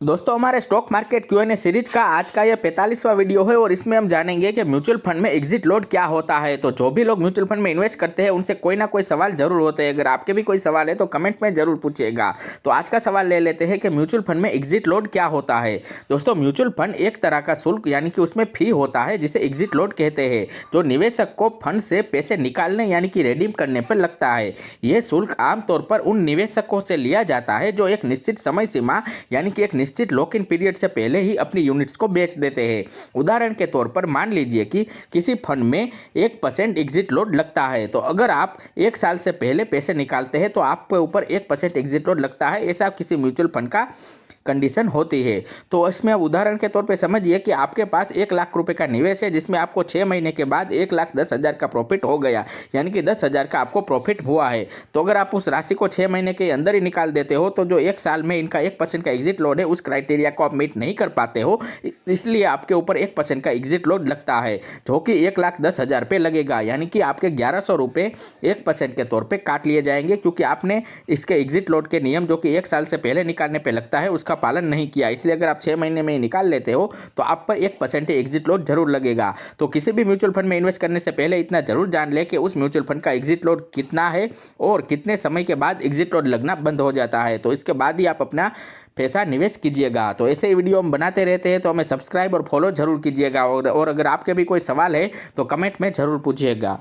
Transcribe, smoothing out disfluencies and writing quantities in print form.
दोस्तों हमारे stock market Q&A series का आज का ये 45वां वीडियो है और इसमें हम जानेंगे कि म्यूचुअल फंड में एग्जिट लोड क्या होता है। तो जो भी लोग म्यूचुअल फंड में इन्वेस्ट करते हैं उनसे कोई ना कोई सवाल जरूर होते हैं। अगर आपके भी कोई सवाल है तो कमेंट में जरूर पूछिएगा। तो आज का सवाल ले लेते हैं कि म्यूचुअल फंड में एग्जिट लोड क्या होता है। दोस्तों म्यूचुअल फंड एक तरह का शुल्क यानी कि उसमें फी होता है जिसे एग्जिट लोड कहते हैं, जो निवेशक को फंड से पैसे निकालने यानी कि रिडीम करने पर लगता है। यह शुल्क आमतौर पर उन निवेशकों से लिया जाता है जो एक निश्चित समय सीमा यानी कि एक निश्चित लॉक इन पीरियड से पहले ही अपनी यूनिट्स को बेच देते हैं। उदाहरण के तौर पर मान लीजिए कि किसी फंड में 1% एग्जिट लोड लगता है, तो अगर आप 1 साल से पहले पैसे निकालते हैं तो आपके ऊपर 1% एग्जिट लोड लगता है। ऐसा किसी म्यूचुअल फंड का कंडीशन होती है। तो इसमें अब उदाहरण के तौर पे समझिए कि आपके पास 1 लाख रुपए का निवेश है जिसमें आपको 6 महीने के बाद 1,10,000 का प्रॉफिट हो गया, यानी कि 10,000 का आपको प्रॉफिट हुआ है। तो अगर आप उस राशि को 6 महीने के अंदर ही निकाल देते हो तो जो 1 साल में इनका 1% का एग्जिट लोड है उस क्राइटेरिया को आप मीट नहीं कर पाते हो, इसलिए आपके ऊपर 1% का एग्जिट लोड लगता है, जो कि 1,10,000 पे लगेगा, यानी कि आपके 1,100 रुपये 1% के तौर पर काट लिए जाएंगे, क्योंकि आपने इसके एग्जिट लोड के नियम जो कि 1 साल से पहले निकालने पर लगता है उसका पालन नहीं किया। इसलिए अगर आप 6 महीने में ही निकाल लेते हो तो आप पर 1% एग्जिट लोड जरूर लगेगा। तो किसी भी म्यूचुअल फंड में इन्वेस्ट करने से पहले इतना जरूर जान ले कि उस म्यूचुअल फंड का एग्जिट लोड कितना है और कितने समय के बाद एग्जिट लोड लगना बंद हो जाता है। तो इसके बाद ही आप अपना पैसा निवेश कीजिएगा। तो ऐसे ही वीडियो हम बनाते रहते हैं, तो हमें सब्सक्राइब और फॉलो जरूर कीजिएगा। और अगर आपके भी कोई सवाल है तो कमेंट में जरूर पूछिएगा।